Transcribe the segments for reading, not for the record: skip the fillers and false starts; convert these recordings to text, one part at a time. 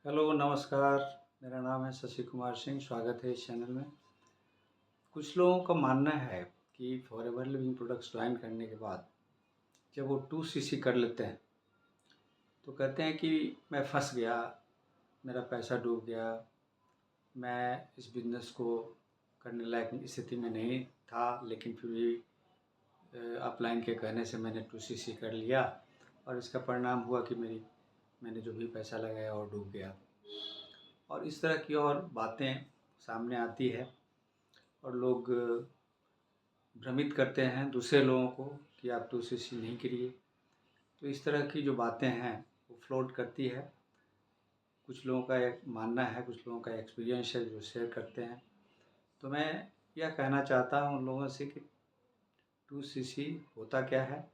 Hello, नमस्कार। मेरा नाम है शशि कुमार सिंह। स्वागत है इस चैनल में। कुछ लोगों का मानना है कि फॉरएवर लिविंग प्रोडक्ट्स ज्वाइन करने के बाद जब वो 2cc कर लेते हैं तो कहते हैं कि मैं फंस गया, मेरा पैसा डूब गया, मैं इस बिज़नेस को करने लायक स्थिति में नहीं था, लेकिन फिर भी अपलाइन के कहने से मैंने 2cc कर लिया और इसका परिणाम हुआ कि मैंने जो भी पैसा लगाया वो डूब गया। और इस तरह की और बातें सामने आती है और लोग भ्रमित करते हैं दूसरे लोगों को कि आप 2cc नहीं करिए। तो इस तरह की जो बातें हैं वो फ्लोट करती है। कुछ लोगों का एक मानना है, कुछ लोगों का एक्सपीरियंस है जो शेयर करते हैं। तो मैं यह कहना चाहता हूँ उन लोगों से कि 2cc होता क्या है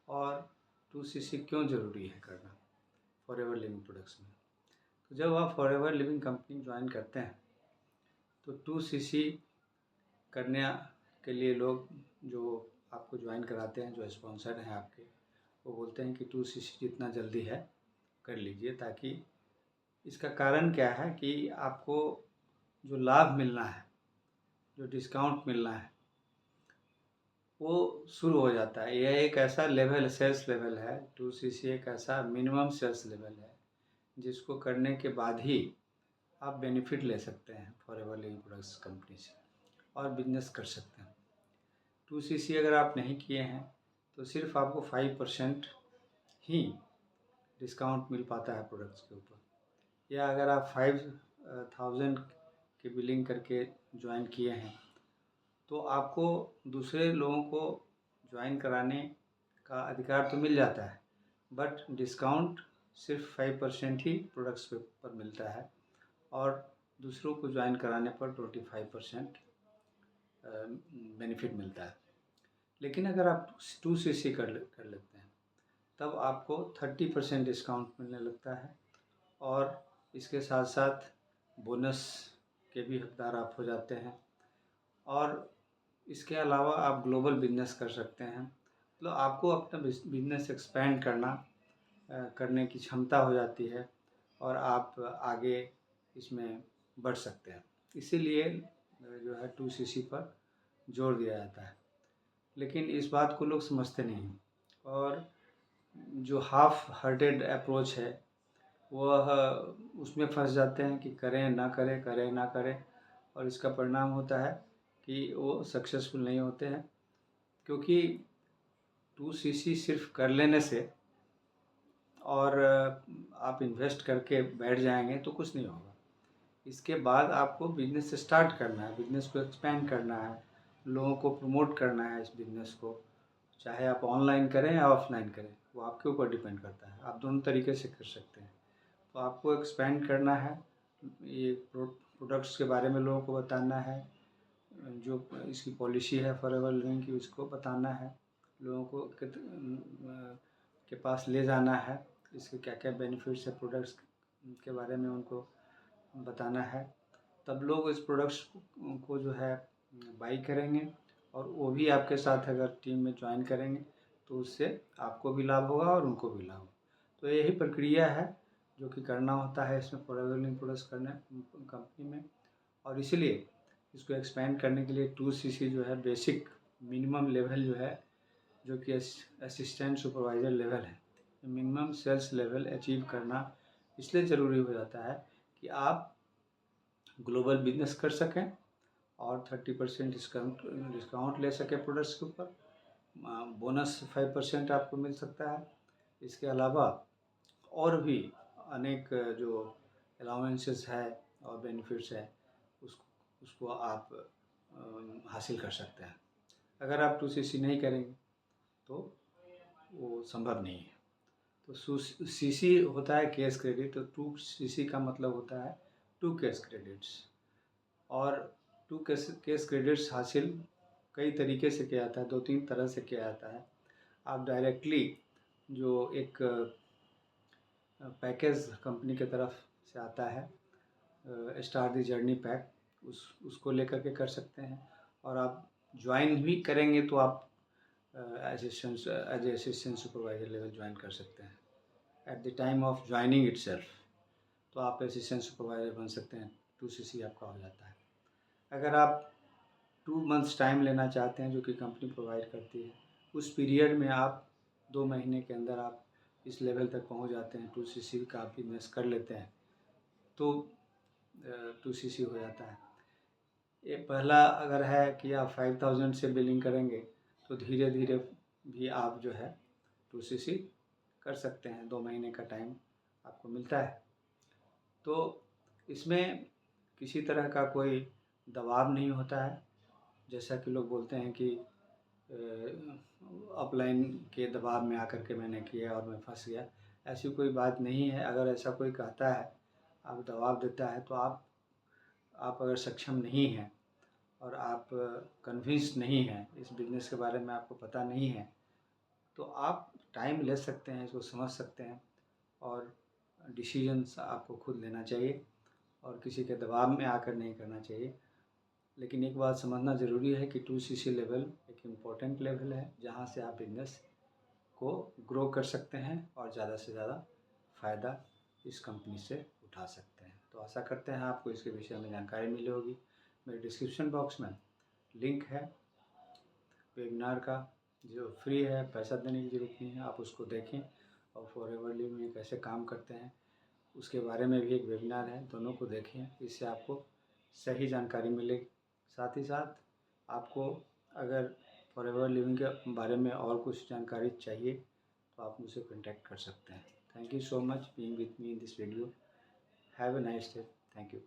और 2cc क्यों ज़रूरी है करना फॉरएवर लिविंग प्रोडक्ट्स में। तो जब आप फॉरएवर लिविंग कंपनी ज्वाइन करते हैं तो 2cc करने के लिए लोग जो आपको ज्वाइन कराते हैं, जो स्पॉन्सर हैं आपके, वो बोलते हैं कि 2cc जितना जल्दी है कर लीजिए। ताकि इसका कारण क्या है कि आपको जो लाभ मिलना है, जो डिस्काउंट मिलना है, वो शुरू हो जाता है। यह एक ऐसा लेवल, सेल्स लेवल है, 2cc एक ऐसा मिनिमम सेल्स लेवल है जिसको करने के बाद ही आप बेनिफिट ले सकते हैं फॉरएवर लिविंग प्रोडक्ट्स कंपनी से और बिजनेस कर सकते हैं। 2cc अगर आप नहीं किए हैं तो सिर्फ आपको 5% ही डिस्काउंट मिल पाता है प्रोडक्ट्स के ऊपर। या अगर आप 5000 की बिलिंग करके ज्वाइन किए हैं तो आपको दूसरे लोगों को ज्वाइन कराने का अधिकार तो मिल जाता है, बट डिस्काउंट सिर्फ 5% ही प्रोडक्ट्स पे पर मिलता है और दूसरों को ज्वाइन कराने पर 25% बेनिफिट मिलता है। लेकिन अगर आप 2cc कर लेते हैं तब आपको 30% डिस्काउंट मिलने लगता है और इसके साथ साथ बोनस के भी हकदार आप हो जाते हैं। और इसके अलावा आप ग्लोबल बिजनेस कर सकते हैं। मतलब आपको अपना बिजनेस एक्सपेंड करने की क्षमता हो जाती है और आप आगे इसमें बढ़ सकते हैं। इसीलिए जो है 2cc पर जोर दिया जाता है। लेकिन इस बात को लोग समझते नहीं और जो हाफ हार्टेड अप्रोच है वह उसमें फंस जाते हैं कि करें ना करें, करें ना करें, और इसका परिणाम होता है कि वो सक्सेसफुल नहीं होते हैं। क्योंकि 2cc सिर्फ कर लेने से और आप इन्वेस्ट करके बैठ जाएंगे तो कुछ नहीं होगा। इसके बाद आपको बिजनेस स्टार्ट करना है, बिजनेस को एक्सपेंड करना है, लोगों को प्रमोट करना है इस बिजनेस को। चाहे आप ऑनलाइन करें या ऑफलाइन करें, वो आपके ऊपर डिपेंड करता है। आप दोनों तरीके से कर सकते हैं। तो आपको एक्सपेंड करना है, ये प्रोडक्ट्स के बारे में लोगों को बताना है, जो इसकी पॉलिसी है फॉरएवर लिविंग की उसको बताना है, लोगों को के पास ले जाना है, इसके क्या क्या बेनिफिट्स है प्रोडक्ट्स के बारे में उनको बताना है। तब लोग इस प्रोडक्ट्स को जो है बाई करेंगे और वो भी आपके साथ अगर टीम में ज्वाइन करेंगे तो उससे आपको भी लाभ होगा और उनको भी लाभ होगा। तो यही प्रक्रिया है जो कि करना होता है इसमें फॉरएवर लिविंग प्रोडक्ट्स करने कंपनी में। और इसीलिए इसको एक्सपेंड करने के लिए 2cc जो है बेसिक मिनिमम लेवल जो है, जो कि असिस्टेंट सुपरवाइज़र लेवल है, मिनिमम सेल्स लेवल अचीव करना इसलिए ज़रूरी हो जाता है कि आप ग्लोबल बिजनेस कर सकें और 30% डिस्काउंट ले सकें प्रोडक्ट्स के ऊपर। बोनस 5% आपको मिल सकता है। इसके अलावा और भी अनेक जो अलाउंसेस है और बेनिफिट्स है उसको आप हासिल कर सकते हैं। अगर आप 2cc नहीं करेंगे तो वो संभव नहीं है। तो cc होता है केस क्रेडिट, तो 2cc का मतलब होता है 2 केस क्रेडिट्स। और 2 केस क्रेडिट्स हासिल कई तरीके से किया जाता है, 2-3 तरह से किया जाता है। आप डायरेक्टली जो एक पैकेज कंपनी की तरफ से आता है, स्टार्ट द जर्नी पैक, उसको लेकर के कर सकते हैं। और आप ज्वाइन भी करेंगे तो आप as assistant supervisor level join कर सकते हैं at the time of joining itself. तो आप असिस्टेंट सुपरवाइज़र बन सकते हैं, 2cc आपका हो जाता है। अगर आप 2 मंथ्स टाइम लेना चाहते हैं जो कि कंपनी प्रोवाइड करती है, उस पीरियड में आप 2 महीने के अंदर आप इस लेवल तक पहुंच जाते हैं, 2cc का आप बिजनेस कर लेते हैं तो 2cc हो जाता है। ये पहला अगर है कि आप 5000 से बिलिंग करेंगे तो धीरे धीरे भी आप जो है 2cc कर सकते हैं, 2 महीने का टाइम आपको मिलता है। तो इसमें किसी तरह का कोई दबाव नहीं होता है, जैसा कि लोग बोलते हैं कि अपलाइन के दबाव में आकर के मैंने किया और मैं फंस गया। ऐसी कोई बात नहीं है। अगर ऐसा कोई कहता है, आप दबाव देता है, तो आप अगर सक्षम नहीं हैं और आप कन्विंस नहीं हैं, इस बिज़नेस के बारे में आपको पता नहीं है, तो आप टाइम ले सकते हैं, इसको समझ सकते हैं और डिसीजंस आपको खुद लेना चाहिए और किसी के दबाव में आकर नहीं करना चाहिए। लेकिन एक बात समझना ज़रूरी है कि 2cc लेवल एक इम्पॉर्टेंट लेवल है, जहाँ से आप बिज़नेस को ग्रो कर सकते हैं और ज़्यादा से ज़्यादा फ़ायदा इस कंपनी से उठा सकते हैं। तो आशा करते हैं आपको इसके विषय में जानकारी मिली होगी। मेरे डिस्क्रिप्शन बॉक्स में लिंक है वेबिनार का, जो फ्री है, पैसा देने की ज़रूरत नहीं है, आप उसको देखें। और फॉरएवर लिव में कैसे काम करते हैं उसके बारे में भी एक वेबिनार है, दोनों को देखें, इससे आपको सही जानकारी मिलेगी। साथ ही साथ आपको अगर फॉरएवर लिविंग के बारे में और कुछ जानकारी चाहिए तो आप मुझसे कॉन्टैक्ट कर सकते हैं। Thank you so much being with me in this video. Have a nice day. Thank you.